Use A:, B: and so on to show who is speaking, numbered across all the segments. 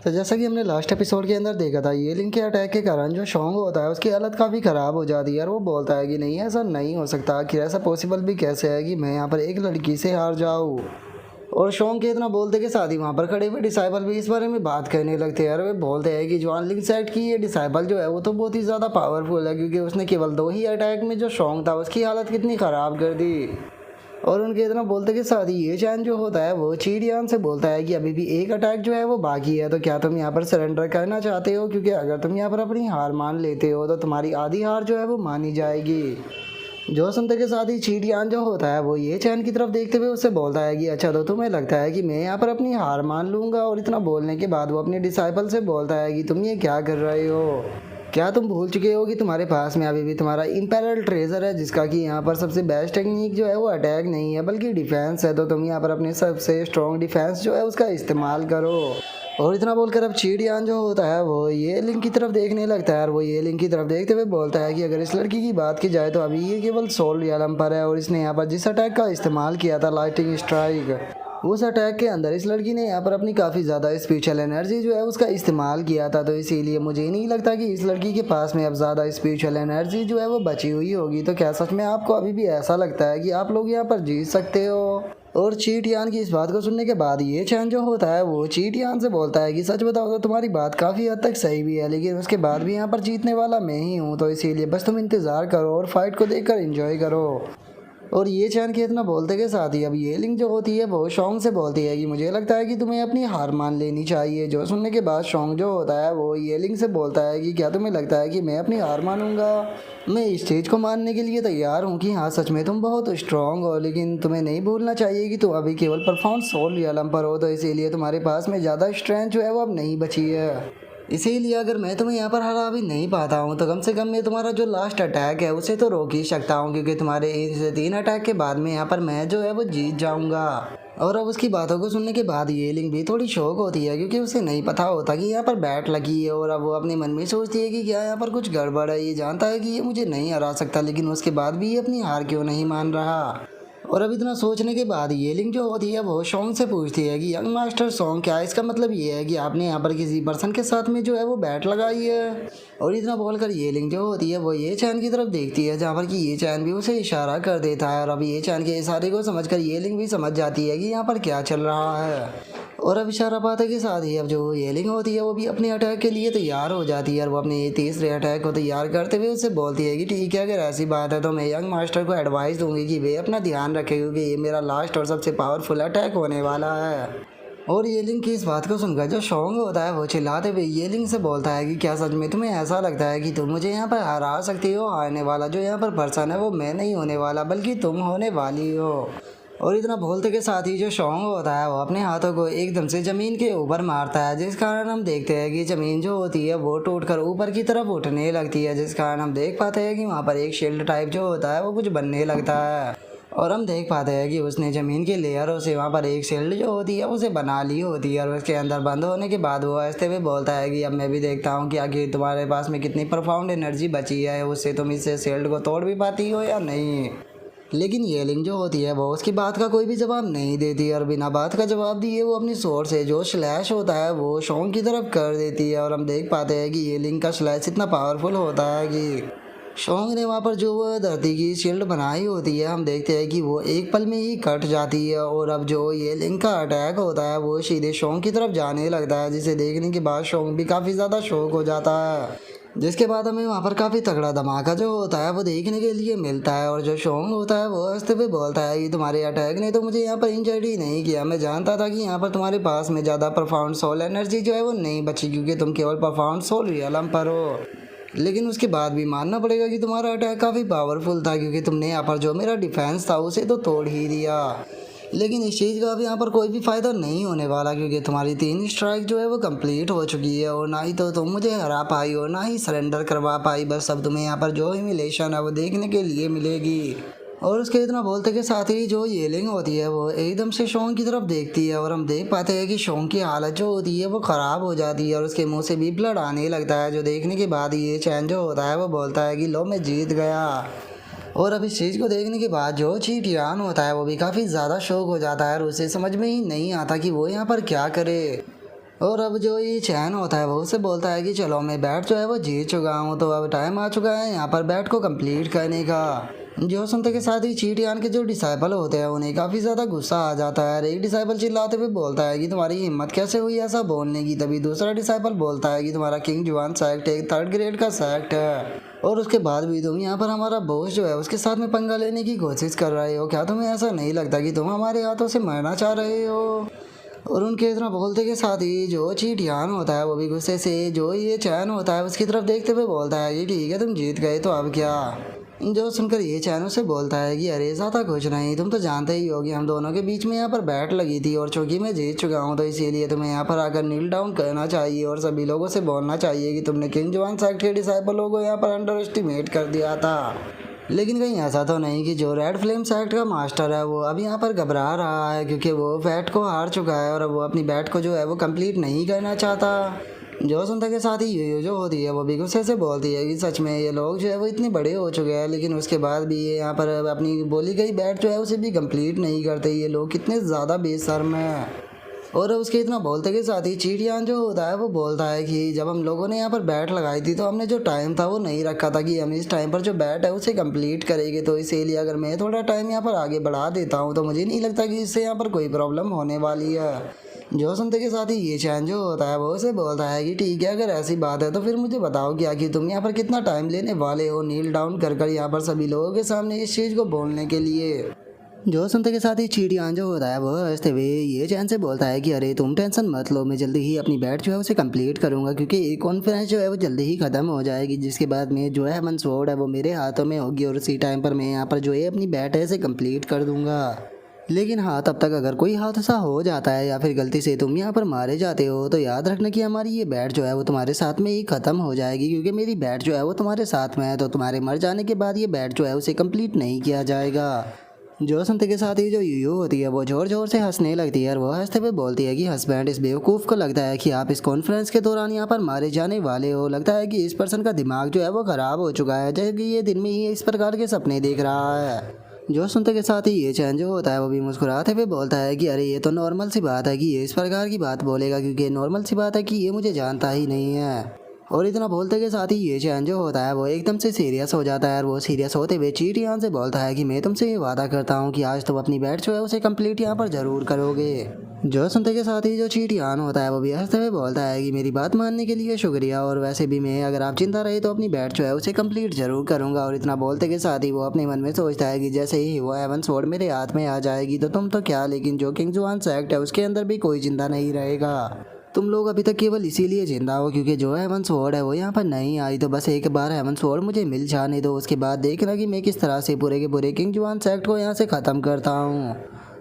A: तो जैसा कि हमने लास्ट एपिसोड के अंदर देखा था, ये लिंक के अटैक के कारण जो शोंग होता है उसकी हालत काफ़ी ख़राब हो जाती है और वो बोलता है कि नहीं, ऐसा नहीं हो सकता, कि ऐसा पॉसिबल भी कैसे है कि मैं यहाँ पर एक लड़की से हार जाऊँ। और शोंग के इतना बोलते के साथ ही वहाँ पर खड़े हुए डिसाइबल भी इस बारे में बात करने लगते हैं और वे बोलते हैं कि जो अनलिंक सेट की ये डिसाइबल जो है वो तो बहुत ही ज़्यादा पावरफुल है, क्योंकि उसने केवल 2 ही अटैक में जो शोंग था उसकी हालत कितनी ख़राब कर दी। और उनके इतना बोलते के साथ ही ये चैन जो होता है वो चीडियान से बोलता है कि अभी भी एक अटैक जो है वो बाकी है, तो क्या तुम यहाँ पर सरेंडर करना चाहते हो, क्योंकि अगर तुम यहाँ पर अपनी हार मान लेते हो तो तुम्हारी आधी हार जो है वो मानी जाएगी। जो सुनते के साथ ही चीडियान जो होता है वो ये चैन की तरफ देखते हुए उससे बोलता है कि अच्छा, तो तुम्हें लगता है कि मैं यहाँ पर अपनी हार मान लूँगा। और इतना बोलने के बाद वो अपने डिसाइपल से बोलता है कि तुम ये क्या कर रहे हो, क्या तुम भूल चुके हो कि तुम्हारे पास में अभी भी तुम्हारा इंपेरल ट्रेजर है, जिसका कि यहाँ पर सबसे बेस्ट टेक्निक जो है वो अटैक नहीं है बल्कि डिफेंस है, तो तुम यहाँ पर अपने सबसे स्ट्रॉन्ग डिफेंस जो है उसका इस्तेमाल करो। और इतना बोलकर अब चीडियान जो होता है वो ये लिंक की तरफ देखने लगता है और वो ये लिंक की तरफ देखते हुए बोलता है कि अगर इस लड़की की बात की जाए तो अभी ये केवल सोल रियलम पर है, और इसने यहाँ पर जिस अटैक का इस्तेमाल किया था, लाइटिंग स्ट्राइक, उस अटैक के अंदर इस लड़की ने यहाँ पर अपनी काफ़ी ज़्यादा स्पिरिचुअल एनर्जी जो है उसका इस्तेमाल किया था, तो इसीलिए मुझे नहीं लगता कि इस लड़की के पास में अब ज़्यादा स्पिरिचुअल एनर्जी जो है वो बची हुई होगी। तो क्या सच में आपको अभी भी ऐसा लगता है कि आप लोग यहाँ पर जीत सकते हो? और चीटियान की इस बात को सुनने के बाद ये चैन जो होता है वो चीटियान से बोलता है कि सच बताओ तो तुम्हारी बात काफ़ी हद तक सही भी है, लेकिन उसके बाद भी यहाँ पर जीतने वाला मैं ही हूँ, तो इसीलिए बस तुम इंतज़ार करो और फाइट को देखकर एंजॉय करो। और ये चैन के इतना बोलते के साथ ही अब ये लिंक जो होती है वो शोंग से बोलती है कि मुझे लगता है कि तुम्हें अपनी हार मान लेनी चाहिए। जो सुनने के बाद शोंग जो होता है वो ये लिंक से बोलता है कि क्या तुम्हें लगता है कि मैं अपनी हार मानूंगा? मैं इस चीज़ को मानने के लिए तैयार हूँ कि हाँ, सच में तुम बहुत स्ट्रांग हो, लेकिन तुम्हें नहीं भूलना चाहिए कि तुम अभी केवल परफॉर्म सोल रियलम पर हो, तो इसीलिए तुम्हारे पास में ज़्यादा स्ट्रेंथ जो है वो अब नहीं बची है। इसीलिए अगर मैं तुम्हें यहाँ पर हरा भी नहीं पाता हूँ तो कम से कम मैं तुम्हारा जो लास्ट अटैक है उसे तो रोक ही सकता हूँ, क्योंकि तुम्हारे इस 3 अटैक के बाद में यहाँ पर मैं जो है वो जीत जाऊँगा। और अब उसकी बातों को सुनने के बाद ये लिंक भी थोड़ी शौक होती है, क्योंकि उसे नहीं पता होता कि यहाँ पर बैट लगी है, और अब वो अपने मन में सोचती है कि क्या यहाँ पर कुछ गड़बड़ है। ये जानता है कि ये मुझे नहीं हरा सकता, लेकिन उसके बाद भी ये अपनी हार क्यों नहीं मान रहा। और अब इतना सोचने के बाद ये लिंक जो होती है वो शोंग से पूछती है कि यंग मास्टर सॉन्ग, क्या इसका मतलब ये है कि आपने यहाँ पर किसी पर्सन के साथ में जो है वो बैट लगाई है? और इतना बोलकर ये लिंक जो होती है वो ये चैन की तरफ देखती है, जहाँ पर कि ये चैन भी उसे इशारा कर देता है। और अब ये चैन के इशारे को समझकर ये लिंक भी समझ जाती है कि यहाँ पर क्या चल रहा है। और अब इशारा पाते के साथ ही अब जो येलिंग होती है वो भी अपने अटैक के लिए तैयार हो जाती है, और वो अपने तीसरे अटैक को तैयार करते हुए उससे बोलती है कि ठीक है, अगर ऐसी बात है तो मैं यंग मास्टर को एडवाइस दूंगी कि वे अपना ध्यान रखें, क्योंकि ये मेरा लास्ट और सबसे पावरफुल अटैक होने वाला है। और येलिंग की इस बात को सुनकर जो शोंग होता है वो चिल्लाते हुए येलिंग से बोलता है कि क्या सच में तुम्हें ऐसा लगता है कि तुम मुझे यहाँ पर हरा सकती हो? हारने वाला जो यहाँ पर पर्सन है वो मैं नहीं होने वाला बल्कि तुम होने वाली हो। और इतना बोलते के साथ ही जो शोंग होता है वो अपने हाथों को एकदम से ज़मीन के ऊपर मारता है, जिस कारण हम देखते हैं कि ज़मीन जो होती है वो टूटकर ऊपर की तरफ उठने लगती है, जिस कारण हम देख पाते हैं कि वहाँ पर एक शील्ड टाइप जो होता है वो कुछ बनने लगता है। और हम देख पाते हैं कि उसने ज़मीन के लेयरों से वहाँ पर एक शील्ड जो होती है उसे बना ली होती है, और उसके अंदर बंद होने के बाद वो हंसते हुए बोलता है कि अब मैं भी देखता हूँ कि आखिर तुम्हारे पास में कितनी प्रोफाउंड एनर्जी बची है, उससे तुम इस शील्ड को तोड़ भी पाती हो या नहीं। लेकिन ये लिंक जो होती है वो उसकी बात का कोई भी जवाब नहीं देती, और बिना बात का जवाब दिए वो अपनी सोर से जो स्लैश होता है वो शोंग की तरफ कर देती है। और हम देख पाते हैं कि ये लिंक का स्लैश इतना पावरफुल होता है कि शोंग ने वहाँ पर जो वो धरती की शील्ड बनाई होती है, हम देखते हैं कि वो एक पल में ही कट जाती है। और अब जो ये लिंक का अटैक होता है वो सीधे शोंग की तरफ जाने लगता है, जिसे देखने के बाद शोंग भी काफ़ी ज़्यादा शौक हो जाता है, जिसके बाद हमें वहाँ पर काफ़ी तगड़ा धमाका जो होता है वो देखने के लिए मिलता है। और जो शोंग होता है वो हंसते हुए बोलता है कि तुम्हारे अटैक ने तो मुझे यहाँ पर इंजर्ड ही नहीं किया, मैं जानता था कि यहाँ पर तुम्हारे पास में ज़्यादा परफाउंड सोल एनर्जी जो है वो नहीं बची, क्योंकि तुम केवल परफाउंड सोल रियलम पर हो। लेकिन उसके बाद भी मानना पड़ेगा कि तुम्हारा अटैक काफ़ी पावरफुल था, क्योंकि तुमने यहाँ पर जो मेरा डिफेंस था उसे तो तोड़ ही दिया। लेकिन इस चीज़ का भी यहाँ पर कोई भी फ़ायदा नहीं होने वाला, क्योंकि तुम्हारी 3 स्ट्राइक जो है वो कंप्लीट हो चुकी है, और ना ही तो तुम मुझे हरा पाई और ना ही सरेंडर करवा पाई। बस अब तुम्हें यहाँ पर जो ह्यूमिलेशन है वो देखने के लिए मिलेगी। और उसके इतना बोलते के साथ ही जो येलिंग होती है वो एकदम से शोंग की तरफ देखती है, और हम देख पाते हैं कि शोंग की हालत जो होती है वो ख़राब हो जाती है, और उसके मुंह से भी ब्लड आने लगता है, जो देखने के बाद ये चैन जो होता है वो बोलता है कि लो, मैं जीत गया। और अब इस चीज़ को देखने के बाद जो चीटियान होता है वो भी काफ़ी ज़्यादा शौक हो जाता है, और उसे समझ में ही नहीं आता कि वो यहाँ पर क्या करे। और अब जो ये चैन होता है वो उसे बोलता है कि चलो मैं बैट जो है वो जीत चुका हूँ, तो अब टाइम आ चुका है यहाँ पर बैट को कंप्लीट करने का। जो सुनते के साथ ही चीटियान के जो डिसाइपल होते हैं उन्हें काफ़ी ज़्यादा गुस्सा आ जाता है। एक डिसाइपल चिल्लाते हुए बोलता है कि तुम्हारी हिम्मत कैसे हुई ऐसा बोलने की। तभी दूसरा डिसाइपल बोलता है कि तुम्हारा किंग जुआन सेक्ट एक 3rd ग्रेड का सेक्ट है, और उसके बाद भी तुम यहाँ पर हमारा बॉस जो है उसके साथ में पंगा लेने की कोशिश कर रहे हो। क्या तुम्हें ऐसा नहीं लगता कि तुम हमारे हाथों से मरना चाह रहे हो। और उनके इतना बोलते के साथ ही जो चीटियान होता है वो भी गुस्से से जो ये चैन होता है उसकी तरफ देखते हुए बोलता है कि ठीक है तुम जीत गए तो अब क्या। जो सुनकर ये चैन उससे बोलता है कि अरे ज़्यादा कुछ नहीं, तुम तो जानते ही हो कि हम दोनों के बीच में यहाँ पर बैट लगी थी और चूंकि मैं जीत चुका हूँ तो इसीलिए तुम्हें यहाँ पर आकर नील डाउन करना चाहिए और सभी लोगों से बोलना चाहिए कि तुमने किंग जुआन सेक्ट के डिसाइपलों को यहाँ पर अंडर एस्टिमेट कर दिया था। लेकिन कहीं ऐसा तो नहीं कि जो रेड फ्लेम सेक्ट का मास्टर है वो अब यहाँ पर घबरा रहा है, क्योंकि वो बैट को हार चुका है और अब वो अपनी बैट को जो है वो कंप्लीट नहीं करना चाहता। जो सुनते के साथ ही ये जो होती है वो भी गुस्से से बोलती है कि सच में ये लोग जो है वो इतने बड़े हो चुके हैं, लेकिन उसके बाद भी ये यहाँ पर अपनी बोली गई बैट जो है उसे भी कंप्लीट नहीं करते। ये लोग कितने ज़्यादा बेशर्म हैं। और उसके इतना बोलते के साथ ही चीटियान जो होता है वो बोलता है कि जब हम लोगों ने यहाँ पर बैट लगाई थी तो हमने जो टाइम था वो नहीं रखा था कि हम इस टाइम पर जो बैट है उसे कंप्लीट करेंगे, तो इसीलिए अगर मैं थोड़ा टाइम यहाँ पर आगे बढ़ा देता हूँ तो मुझे नहीं लगता कि इससे यहाँ पर कोई प्रॉब्लम होने वाली है। जो सुनते के साथ ही ये चैन जो होता है वो उसे बोलता है कि ठीक है अगर ऐसी बात है तो फिर मुझे बताओ कि आखिर तुम यहाँ पर कितना टाइम लेने वाले हो नील डाउन कर यहाँ पर सभी लोगों के सामने इस चीज़ को बोलने के लिए। जो सुनते के साथ ही चीटियान जो होता है वो हंसते हुए ये चैन से बोलता है कि अरे तुम टेंशन मत लो, मैं जल्दी ही अपनी बैट जो है उसे कंप्लीट करूंगा, क्योंकि ये कॉन्फ्रेंस जो है वो जल्दी ही ख़त्म हो जाएगी, जिसके बाद में जो है स्वॉर्ड है वो मेरे हाथों में होगी और उसी टाइम पर मैं यहाँ पर जो है अपनी बैट है इसे कंप्लीट कर दूंगा। लेकिन हाँ तब तक अगर कोई हादसा हो जाता है या फिर गलती से तुम यहाँ पर मारे जाते हो तो याद रखना कि हमारी ये बैट जो है वो तुम्हारे साथ में ही ख़त्म हो जाएगी, क्योंकि मेरी बैट जो है वो तुम्हारे साथ में है, तो तुम्हारे मर जाने के बाद ये बैट जो है उसे कंप्लीट नहीं किया जाएगा। जो सुनते के साथ ही जो यूयू होती है वो जोर जोर से हंसने लगती है और वो हंसते हुए बोलती है कि हस्बैंड इस बेवकूफ़ को लगता है कि आप इस कॉन्फ्रेंस के दौरान यहाँ पर मारे जाने वाले हो। लगता है कि इस पर्सन का दिमाग जो है वो ख़राब हो चुका है, जैसे कि ये दिन में ही इस प्रकार के सपने देख रहा है। जो सुनते के साथ ही ये चैन जो होता है वो भी मुस्कुराते हुए बोलता है कि अरे ये तो नॉर्मल सी बात है कि ये इस प्रकार की बात बोलेगा, क्योंकि नॉर्मल सी बात है कि ये मुझे जानता ही नहीं है। और इतना बोलते के साथ ही ये चैन जो होता है वो एकदम से सीरियस हो जाता है और वो सीरियस होते हुए चीटियान से बोलता है कि मैं तुमसे ये वादा करता हूँ कि आज तुम अपनी बैट जो है उसे कंप्लीट यहाँ पर ज़रूर करोगे। जो सुनते के साथ ही जो चीटियान होता है वो भी हंसते हुए बोलता है कि मेरी बात मानने के लिए शुक्रिया, और वैसे भी मैं अगर आप चिंता रहे तो अपनी बैट जो है उसे कंप्लीट ज़रूर करूँगा। और इतना बोलते के साथ ही वो अपने मन में सोचता है कि जैसे ही वो हेवन स्वॉर्ड मेरे हाथ में आ जाएगी तो तुम तो क्या, लेकिन जो किंग जुआन सेक्ट है उसके अंदर भी कोई जिंदा नहीं रहेगा। तुम लोग अभी तक केवल इसीलिए जिंदा हो क्योंकि जो हेवन स्वॉर्ड है वो यहाँ पर नहीं आई, तो बस एक बार हेवन स्वॉर्ड मुझे मिल जाने दो, उसके बाद देखना कि मैं किस तरह से पूरे के पूरे किंग जुआन सेक्ट को यहाँ से ख़त्म करता हूँ।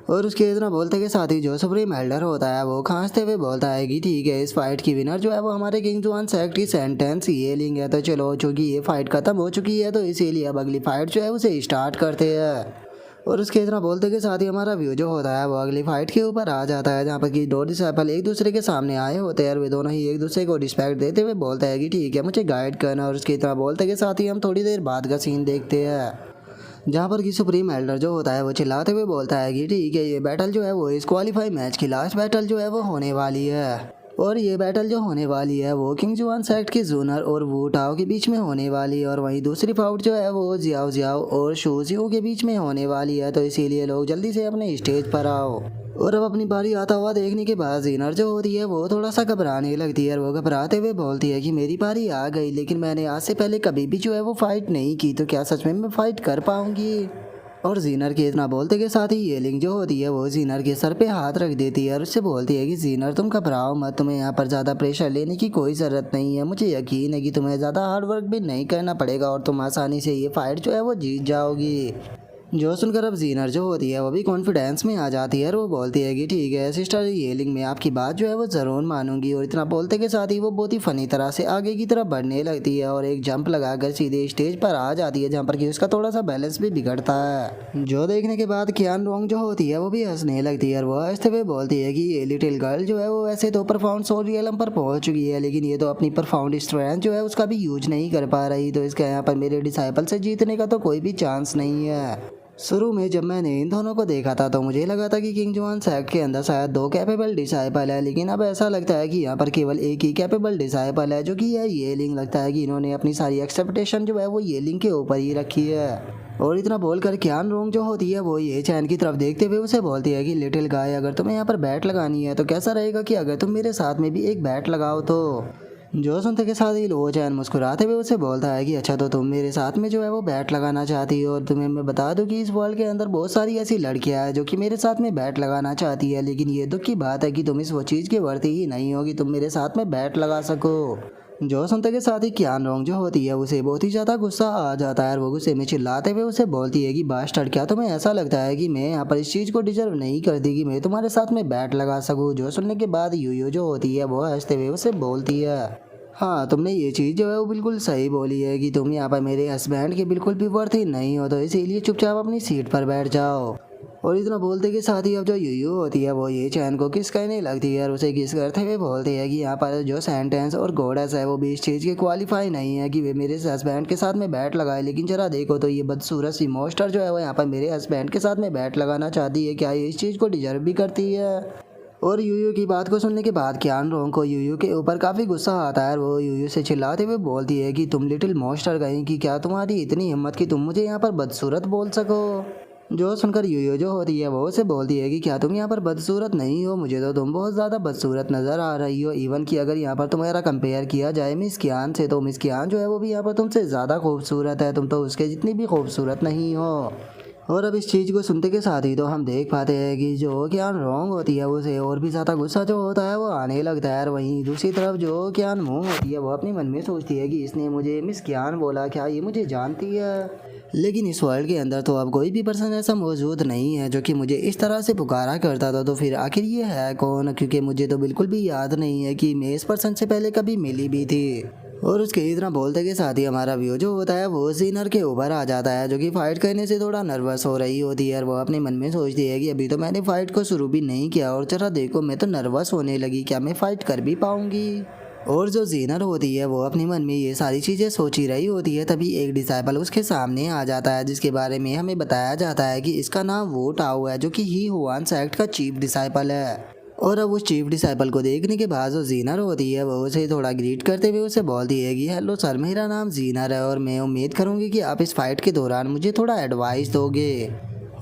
A: और उसके इतना बोलते के साथ ही जो सुप्रीम एल्डर होता है वो खांसते हुए बोलता है कि ठीक है इस फाइट की विनर जो है वो हमारे किंग जुआन सेक्ट की सेंटेंस येलिंग है, तो चलो चूँकि ये फाइट ख़त्म हो चुकी है तो इसीलिए अब अगली फाइट जो है उसे स्टार्ट करते हैं। और उसके इतना बोलते के साथ ही हमारा व्यू जो होता है वो अगली फाइट के ऊपर आ जाता है, जहाँ पर कि दो डिसाइपल एक दूसरे के सामने आए होते हैं और वे दोनों ही एक दूसरे को रिस्पेक्ट देते हुए बोलते हैं कि ठीक है मुझे गाइड करना। और उसके इतना बोलते के साथ ही हम थोड़ी देर बाद का सीन देखते हैं, जहाँ पर कि सुप्रीम एल्डर जो होता है वो चिल्लाते हुए बोलता है कि ठीक है ये बैटल जो है वो इस क्वालिफाई मैच की लास्ट बैटल जो है वो होने वाली है, और ये बैटल जो होने वाली है वो किंग जुआन सेक्ट के जूनर और वू टाओ के बीच में होने वाली है, और वहीं दूसरी फाउट जो है वो जियाओ जियाओ और शूजियो के बीच में होने वाली है, तो इसीलिए लोग जल्दी से अपने स्टेज पर आओ। और अब अपनी बारी आता हुआ देखने के बाद जीनर जो होती है वो थोड़ा सा घबराने लगती है और वो घबराते हुए बोलती है कि मेरी बारी आ गई, लेकिन मैंने आज से पहले कभी भी जो है वो फाइट नहीं की, तो क्या सच में मैं फाइट कर पाऊंगी। और जीनर के इतना बोलते के साथ ही येलिंग जो होती है वो जीनर के सर पे हाथ रख देती है और उससे बोलती है कि जीनर तुम घबराओ मत, तुम्हें यहाँ पर ज़्यादा प्रेशर लेने की कोई ज़रूरत नहीं है, मुझे यकीन है कि तुम्हें ज़्यादा हार्ड वर्क भी नहीं करना पड़ेगा और तुम आसानी से ये फाइट जो है वो जीत जाओगी। जो सुनकर अब जीनर जो होती है वो भी कॉन्फिडेंस में आ जाती है और वो बोलती है कि ठीक है सिस्टर येलिंग मैं आपकी बात जो है वो ज़रूर मानूंगी। और इतना बोलते के साथ ही वो बहुत ही फ़नी तरह से आगे की तरफ बढ़ने लगती है और एक जंप लगाकर सीधे स्टेज पर आ जाती है, जहाँ पर कि उसका थोड़ा सा बैलेंस भी बिगड़ता है। जो देखने के बाद कियान रोंग जो होती है वो भी हंसने लगती है और वो हंसते हुए बोलती है कि ये लिटिल गर्ल जो है वो वैसे तो परफाउंड सोल रियलम पर पहुंच चुकी है, लेकिन ये तो अपनी परफाउंड स्ट्रेंथ जो है उसका भी यूज नहीं कर पा रही, तो इसका यहाँ पर मेरे डिसाइपल से जीतने का तो कोई भी चांस नहीं है। शुरू में जब मैंने इन दोनों को देखा था तो मुझे लगा था कि किंग जुआन सेक्ट के अंदर शायद 2 कैपेबल डिसाइपल है, लेकिन अब ऐसा लगता है कि यहाँ पर केवल एक ही कैपेबल डिसाइपल है, जो कि है ये लिंग। लगता है कि इन्होंने अपनी सारी एक्सपेक्टेशन जो है वो ये लिंग के ऊपर ही रखी है। और इतना बोलकर क्यान रोंग जो होती है वो ये चैन की तरफ देखते हुए उसे बोलती है कि लिटिल गाय, अगर तुम्हें यहाँ पर बैट लगानी है तो कैसा रहेगा कि अगर तुम मेरे साथ में भी एक बैट लगाओ तो। जो सुनते के साथ ही लो चैन मुस्कुराते हुए उसे बोलता है कि अच्छा तो तुम मेरे साथ में जो है वो बैट लगाना चाहती हो, और तुम्हें मैं बता दूं कि इस वर्ल्ड के अंदर बहुत सारी ऐसी लड़कियां हैं जो कि मेरे साथ में बैट लगाना चाहती है, लेकिन ये दुख की बात है कि तुम इस वो चीज़ की वर्ती ही नहीं होगी तुम मेरे साथ में बैट लगा सको। जो सुनते के साथ ही क्यान रोंग जो होती है उसे बहुत ही ज़्यादा गुस्सा आ जाता है, और वो गुस्से में चिल्लाते हुए उसे बोलती है कि बास्टर्ड, क्या तुम्हें ऐसा लगता है कि मैं यहाँ पर इस चीज़ को डिजर्व नहीं करती कि मैं तुम्हारे साथ में बैट लगा सकूँ। जो सुनने के बाद यूयू जो होती है वो हंसते हुए उसे बोलती है, हाँ तुमने ये चीज़ जो है वो बिल्कुल सही बोली है कि तुम यहाँ पर मेरे हस्बैंड के बिल्कुल भी वर्थ नहीं हो, तो इसीलिए चुपचाप अपनी सीट पर बैठ जाओ। और इतना बोलते के साथ ही अब जो यूयू होती है वो ये चैन को किस कहने लगती है, और उसे किस करते हुए बोलती है कि यहाँ पर जो सेंटेंस और गोडेस है वो भी इस चीज़ के क्वालिफाई नहीं है कि वे मेरे हस्बैंड के साथ में बैट लगाए, लेकिन जरा देखो तो ये बदसूरत सी मोस्टर जो है वो यहाँ पर मेरे हस्बैंड के साथ में बैट लगाना चाहती है, क्या ये इस चीज़ को डिजर्व भी करती है। और यूयू की बात को सुनने के बाद क्यान रोंग को यूयू के ऊपर काफ़ी गुस्सा आता है, और वो यूयू से चिल्लाते हुए बोलती है कि तुम लिटिल मॉन्स्टर कहीं कि क्या तुम्हारी इतनी हिम्मत कि तुम मुझे यहाँ पर बदसूरत बोल सको। जो सुनकर यूयू जो होती है वो उसे बोलती है कि क्या तुम यहाँ पर बदसूरत नहीं हो, मुझे तो तुम बहुत ज़्यादा बदसूरत नज़र आ रही हो, इवन कि अगर यहाँ पर तुम्हारा कंपेयर किया जाए मिस कियान से तो मिस कियान जो है वो भी यहाँ पर तुमसे ज़्यादा खूबसूरत है, तुम तो उसके जितनी भी खूबसूरत नहीं हो। और अब इस चीज़ को सुनते के साथ ही तो हम देख पाते हैं कि जो क्यान रोंग होती है उसे और भी ज़्यादा गुस्सा जो होता है वो आने लगता है, और वहीं दूसरी तरफ जो क्यान मूंग होती है वो अपने मन में सोचती है कि इसने मुझे मिस क्यान बोला, क्या ये मुझे जानती है। लेकिन इस वर्ल्ड के अंदर तो अब कोई भी पर्सन ऐसा मौजूद नहीं है जो कि मुझे इस तरह से पुकारा करता था, तो फिर आखिर ये है कौन, क्योंकि मुझे तो बिल्कुल भी याद नहीं है कि मैं इस पर्सन से पहले कभी मिली भी थी। और उसके इतना बोलते के साथ ही हमारा व्यू जो होता है वो सीनर के ऊपर आ जाता है, जो कि फाइट करने से थोड़ा नर्वस हो रही होती है, और वो अपने मन में सोचती है कि अभी तो मैंने फाइट को शुरू भी नहीं किया और जरा देखो मैं तो नर्वस होने लगी, क्या मैं फाइट कर भी पाऊंगी। और जो जीनर होती है वो अपने मन में ये सारी चीज़ें सोच ही रही होती है, तभी एक डिसाइपल उसके सामने आ जाता है, जिसके बारे में हमें बताया जाता है कि इसका नाम वो टाओ है, जो कि ही हुआन सेक्ट का चीफ डिसाइपल है। और अब उस चीफ डिसाइपल को देखने के बाद जो जीनर होती है वो उसे थोड़ा ग्रीट करते हुए उसे बोलती है कि हेलो सर, मेरा नाम जीनर है और मैं उम्मीद करूँगी कि आप इस फाइट के दौरान मुझे थोड़ा एडवाइस दोगे।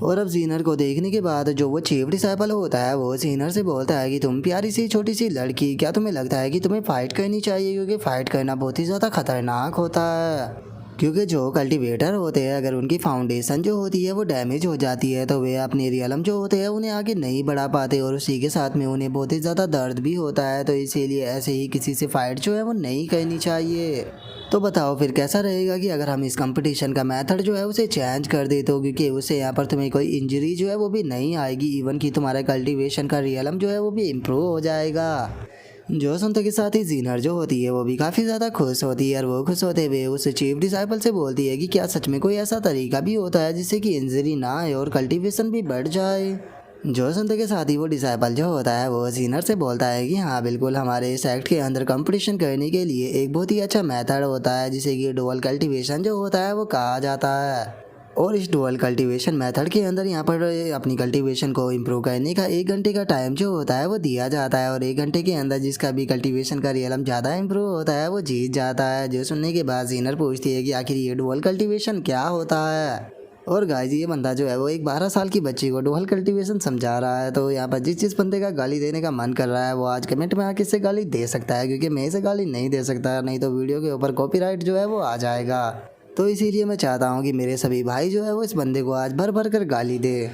A: और अब जीनर को देखने के बाद जो वो चीफ डिसाइपल होता है वो जीनर से बोलता है कि तुम प्यारी सी छोटी सी लड़की, क्या तुम्हें लगता है कि तुम्हें फ़ाइट करनी चाहिए, क्योंकि फ़ाइट करना बहुत ही ज़्यादा खतरनाक होता है। क्योंकि जो कल्टीवेटर होते हैं अगर उनकी फाउंडेशन जो होती है वो डैमेज हो जाती है तो वे अपने रियलम जो होते हैं उन्हें आगे नहीं बढ़ा पाते, और उसी के साथ में उन्हें बहुत ही ज़्यादा दर्द भी होता है, तो इसीलिए ऐसे ही किसी से फ़ाइट जो है वो नहीं करनी चाहिए। तो बताओ फिर कैसा रहेगा कि अगर हम इस कंपटीशन का मेथड जो है उसे चेंज कर दे, तो क्योंकि उससे यहाँ पर तुम्हें कोई इंजरी जो है वो भी नहीं आएगी, इवन कि तुम्हारा कल्टीवेशन का रियलम जो है वो भी इम्प्रूव हो जाएगा। जो सुनते के साथ ही जीनर जो होती है वो भी काफ़ी ज़्यादा खुश होती है, और वो खुश होते हुए उस चीफ डिसाइपल से बोलती है कि क्या सच में कोई ऐसा तरीका भी होता है जिससे कि इंजरी ना आए और कल्टीवेशन भी बढ़ जाए। जो सुनते के साथ ही वो डिसाइपल जो होता है वो जीनर से बोलता है कि हाँ बिल्कुल, हमारे सेक्ट के अंदर कंपटीशन करने के लिए एक बहुत ही अच्छा मेथड होता है जिसे कि डुअल कल्टीवेशन जो होता है वो कहा जाता है। और इस डुअल कल्टीवेशन मेथड के अंदर यहाँ पर अपनी कल्टीवेशन को इम्प्रूव करने का 1 घंटे का टाइम जो होता है वो दिया जाता है, और 1 घंटे के अंदर जिसका भी कल्टीवेशन का रियलम ज़्यादा इम्प्रूव होता है वो जीत जाता है। जो सुनने के बाद जीनर पूछती है कि आखिर ये डुअल कल्टीवेशन क्या होता है। और गाइस ये बंदा जो है वो एक 12 साल की बच्ची को डुअल कल्टीवेशन समझा रहा है, तो यहाँ पर जिस बंदे का गाली देने का मन कर रहा है वो आज कमेंट में आके इससे गाली दे सकता है, क्योंकि मैं इसे गाली नहीं दे सकता, नहीं तो वीडियो के ऊपर कॉपीराइट जो है वो आ जाएगा। तो इसीलिए मैं चाहता हूँ कि मेरे सभी भाई जो है वो इस बंदे को आज भर भर कर गाली दे।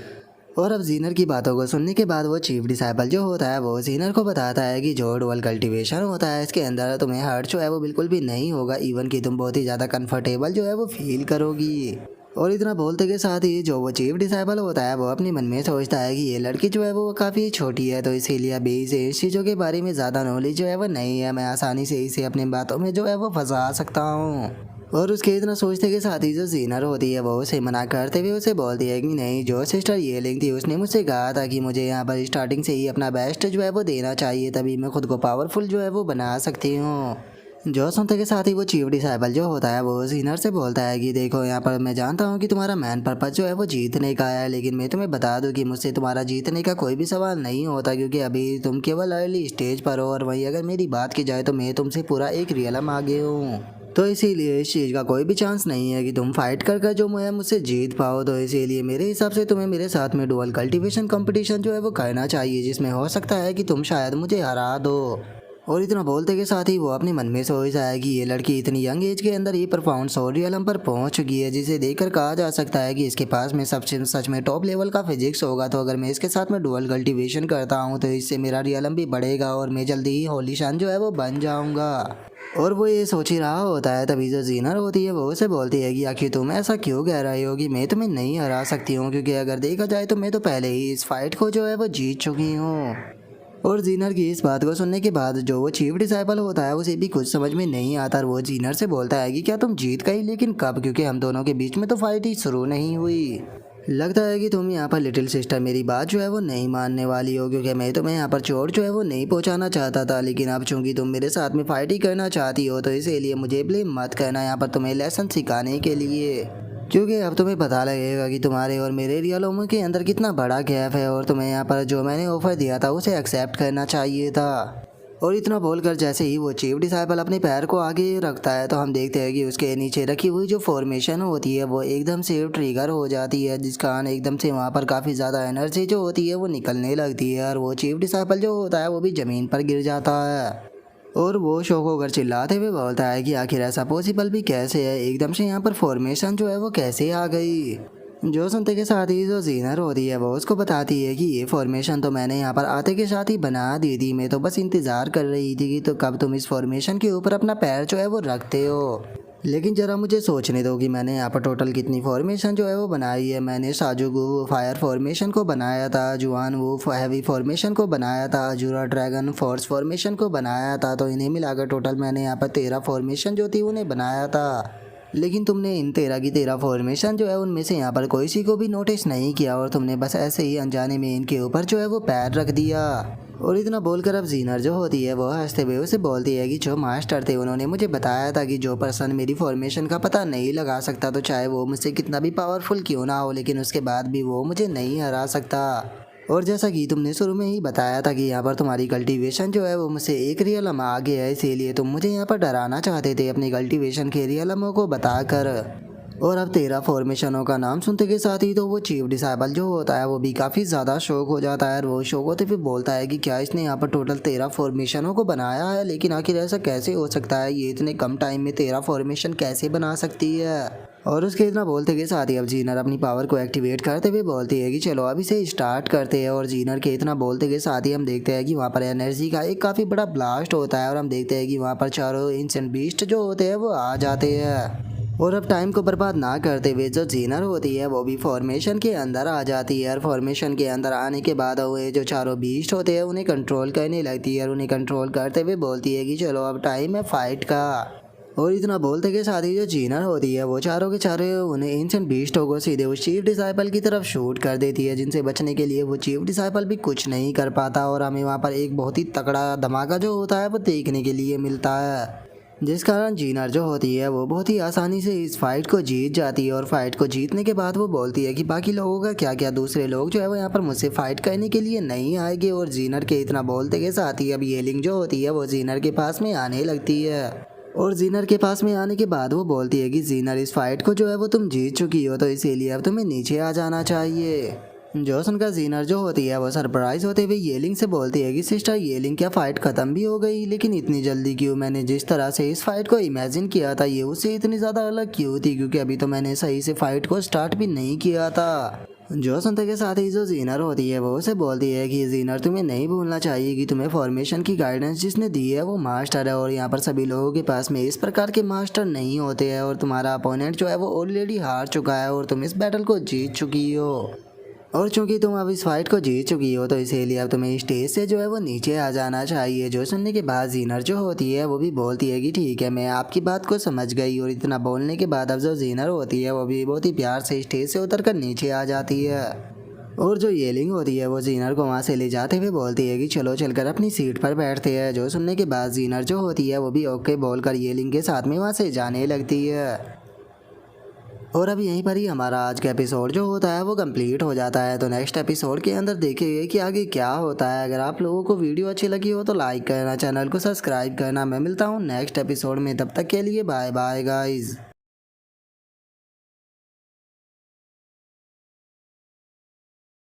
A: और अब जीनर की बातों को सुनने के बाद वो चीफ डिसाइपल जो होता है वो जीनर को बताता है कि जो डुअल कल्टीवेशन होता है इसके अंदर तुम्हें हर्ट जो है वो बिल्कुल भी नहीं होगा, इवन कि तुम बहुत ही ज़्यादा कंफर्टेबल जो है वो फील करोगी। और इतना बोलते के साथ ही जो वो चीफ डिसाइपल होता है वो अपने मन में सोचता है कि ये लड़की जो है वो काफ़ी छोटी है, तो इसीलिए अभी इसे इस चीज़ों के बारे में ज़्यादा नॉलेज जो है वो नहीं है, मैं आसानी से इसे अपनी बातों में जो है वो फंसा सकता हूँ। और उसके इतना सोचते के साथ ही जो जीनर होती है वो उसे मना करते हुए उसे बोलती है कि नहीं, जो सिस्टर ये लिंग थी उसने मुझसे कहा था कि मुझे यहाँ पर स्टार्टिंग से ही अपना बेस्ट जो है वो देना चाहिए, तभी मैं खुद को पावरफुल जो है वो बना सकती हूँ। जो सुनते के साथ ही वो चीफ डिसाइबल जो होता है वो जीनर से बोलता है कि देखो यहाँ पर मैं जानता हूँ कि तुम्हारा मैन पर्पज जो है वो जीतने का है, लेकिन मैं तुम्हें बता दूँ कि मुझसे तुम्हारा जीतने का कोई भी सवाल नहीं होता, क्योंकि अभी तुम केवल अर्ली स्टेज पर हो। और वहीं अगर मेरी बात की जाए तो मैं तुमसे पूरा एक रियलम आगे हूँ, तो इसीलिए इस चीज़ का कोई भी चांस नहीं है कि तुम फाइट कर जो मुझसे जीत पाओ। तो इसीलिए मेरे हिसाब से तुम्हें मेरे साथ में डुअल कल्टीवेशन कंपटीशन जो है वो करना चाहिए, जिसमें हो सकता है कि तुम शायद मुझे हरा दो। और इतना बोलते के साथ ही वो अपने मन में सोच रहा है कि ये लड़की इतनी यंग एज के अंदर ही परफॉर्म सोरियलम पर पहुंच चुकी है, जिसे देखकर कहा जा सकता है कि इसके पास में सबसे सच में टॉप लेवल का फिजिक्स होगा। तो अगर मैं इसके साथ में डुअल कल्टीवेशन करता हूं तो इससे मेरा रियलम भी बढ़ेगा और मैं जल्दी ही होली शान जो है वो बन जाऊंगा। और वो ये सोच ही रहा होता है, तभी जो जीनर होती है वो उसे बोलती है कि आखिर तुम ऐसा क्यों कह रही हो कि मैं तुम्हें नहीं हरा सकती हूँ, क्योंकि अगर देखा जाए तो मैं तो पहले ही इस फाइट को जो है वो जीत चुकी हूँ। और जीनर की इस बात को सुनने के बाद जो वो चीफ डिसाइबल होता है उसे भी कुछ समझ में नहीं आता, और वो जीनर से बोलता है कि क्या तुम जीत गई, लेकिन कब, क्योंकि हम दोनों के बीच में तो फाइट ही शुरू नहीं हुई। लगता है कि तुम यहाँ पर लिटिल सिस्टर मेरी बात जो है वो नहीं मानने वाली हो, क्योंकि मैं तुम्हें यहाँ पर चोट जो है वो नहीं पहुँचाना चाहता था, लेकिन अब चूंकि तुम मेरे साथ में फाइट ही करना चाहती हो तो इसीलिए मुझे ब्लेम मत करना यहाँ पर तुम्हें लेसन सिखाने के लिए, क्योंकि अब तुम्हें पता लगेगा कि तुम्हारे और मेरे रियलों के अंदर कितना बड़ा गैप है, और तुम्हें यहाँ पर जो मैंने ऑफर दिया था उसे एक्सेप्ट करना चाहिए था। और इतना बोलकर जैसे ही वो चीफ डिसाइबल अपने पैर को आगे रखता है तो हम देखते हैं कि उसके नीचे रखी हुई जो फॉर्मेशन होती है वो एकदम से ट्रिगर हो जाती है, जिस कारण एकदम से वहाँ पर काफ़ी ज़्यादा एनर्जी जो होती है वो निकलने लगती है, और वो चीफ डिसाइबल जो होता है वो भी ज़मीन पर गिर जाता है। और वो शौक होकर चिल्लाते हुए बोलता है कि आखिर ऐसा पॉसिबल भी कैसे है, एकदम से यहाँ पर फॉर्मेशन जो है वो कैसे आ गई। जो सुनते के साथ ही जो जीनर होती है वो उसको बताती है कि ये फॉर्मेशन तो मैंने यहाँ पर आते के साथ ही बना दी थी, मैं तो बस इंतज़ार कर रही थी कि तो कब तुम इस फॉर्मेशन के ऊपर अपना पैर जो है वो रखते हो। लेकिन ज़रा मुझे सोचने दो कि मैंने यहाँ पर टोटल कितनी फॉर्मेशन जो है वो बनाई है। मैंने साजुगु फायर फॉर्मेशन को बनाया था, जुआन वो हैवी फॉर्मेशन को बनाया था, अजूरा ड्रैगन फोर्स फॉर्मेशन को बनाया था, तो इन्हें मिलाकर टोटल मैंने यहाँ पर 13 फॉर्मेशन जो थी उन्हें बनाया था। लेकिन तुमने इन 13 की 13 फॉर्मेशन जो है उनमें से यहाँ पर कोई सी को भी नोटिस नहीं किया, और तुमने बस ऐसे ही अनजाने में इनके ऊपर जो है वो पैर रख दिया। और इतना बोलकर अब जीनर जो होती है वो हंसते हुए उसे बोलती है कि जो मास्टर थे उन्होंने मुझे बताया था कि जो पर्सन मेरी फॉर्मेशन का पता नहीं लगा सकता, तो चाहे वो मुझसे कितना भी पावरफुल क्यों ना हो, लेकिन उसके बाद भी वो मुझे नहीं हरा सकता। और जैसा कि तुमने शुरू में ही बताया था कि यहाँ पर तुम्हारी कल्टीवेशन जो है वो मुझसे एक रियलम आगे है, इसीलिए तुम मुझे यहाँ पर डराना चाहते थे अपनी कल्टीवेशन के रियलमों को बताकर। और अब 13 फॉर्मेशनों का नाम सुनते के साथ ही तो वो चीफ डिसाइबल जो होता है वो भी काफ़ी ज़्यादा शौक हो जाता है, और वो शौक होते फिर बोलता है कि क्या इसने यहाँ पर टोटल 13 फॉर्मेशनों को बनाया है, लेकिन आखिर ऐसा कैसे हो सकता है, ये इतने कम टाइम में 13 फॉर्मेशन कैसे बना सकती है। और उसके इतना बोलते के साथ ही अब जीनर अपनी पावर को एक्टिवेट करते हुए बोलती है कि चलो अभी से स्टार्ट करते हैं। और जीनर के इतना बोलते के साथ ही हम देखते हैं कि वहाँ पर एनर्जी का एक काफ़ी बड़ा ब्लास्ट होता है, और हम देखते हैं कि वहाँ पर चारों एंशिएंट बीस्ट जो होते हैं वो आ जाते हैं। और अब टाइम को बर्बाद ना करते हुए जो जीनर होती है वो भी फॉर्मेशन के अंदर आ जाती है, और फॉर्मेशन के अंदर आने के बाद वो जो चारों बीस्ट होते हैं उन्हें कंट्रोल करने लगती है, और उन्हें कंट्रोल करते हुए बोलती है कि चलो अब टाइम है फाइट का। और इतना बोलते के साथ ही जो जीनर होती है वो चारों के चारों उन्हें एंशिएंट बीस्टों को सीधे उस चीफ डिसाइपल की तरफ शूट कर देती है, जिनसे बचने के लिए वो चीफ डिसाइपल भी कुछ नहीं कर पाता। और हमें वहाँ पर एक बहुत ही तगड़ा धमाका जो होता है वो देखने के लिए मिलता है, जिस कारण जीनर जो होती है वो बहुत ही आसानी से इस फाइट को जीत जाती है। और फाइट को जीतने के बाद वो बोलती है कि बाकी लोगों का क्या क्या, दूसरे लोग जो है वो यहाँ पर मुझसे फाइट करने के लिए नहीं आएंगे। और जीनर के इतना बोलते के साथ ही अब येलिंग जो होती है वो जीनर के पास में आने लगती है, और जीनर के पास में आने के बाद वो बोलती है कि जीनर इस फाइट को जो है वो तुम जीत चुकी हो, तो इसीलिए अब तुम्हें नीचे आ जाना चाहिए। जो सुनकर जीनर जो होती है वो सरप्राइज होते हुए येलिंग से बोलती है कि सिस्टर येलिंग क्या फाइट खत्म भी हो गई, लेकिन इतनी जल्दी क्यों, मैंने जिस तरह से इस फाइट को इमेजिन किया था ये उससे इतनी ज़्यादा अलग क्यों थी, क्योंकि अभी तो मैंने सही से फाइट को स्टार्ट भी नहीं किया था। जो सुनते के साथ ही जो जीनर होती है वो उसे बोलती है कि जीनर तुम्हें नहीं भूलना चाहिए कि तुम्हें फॉर्मेशन की गाइडेंस जिसने दी है वो मास्टर है, और यहाँ पर सभी लोगों के पास में इस प्रकार के मास्टर नहीं होते हैं, और तुम्हारा अपोनेंट जो है वो ऑलरेडी हार चुका है और तुम इस बैटल को जीत चुकी हो। और चूंकि तुम अब इस फाइट को जीत चुकी हो तो इसीलिए अब तुम्हें स्टेज से जो है वो नीचे आ जाना चाहिए। जो सुनने के बाद जीनर जो होती है वो भी बोलती है कि ठीक है, मैं आपकी बात को समझ गई। और इतना बोलने के बाद अब जो जीनर होती है वो भी बहुत ही प्यार से स्टेज से उतर कर नीचे आ जाती है। और जो येलिंग होती है वो जीनर को वहाँ से ले जाते हुए बोलती है कि चलो चलकर अपनी सीट पर बैठते हैं। जो सुनने के बाद जीनर जो होती है वो भी ओके बोलकर येलिंग के साथ में वहाँ से जाने लगती है। और अब यहीं पर ही हमारा आज का एपिसोड जो होता है वो कंप्लीट हो जाता है। तो नेक्स्ट एपिसोड के अंदर देखेंगे कि आगे क्या होता है। अगर आप लोगों को वीडियो अच्छी लगी हो तो लाइक करना, चैनल को सब्सक्राइब करना। मैं मिलता हूँ नेक्स्ट एपिसोड में, तब तक के लिए बाय बाय गाइज।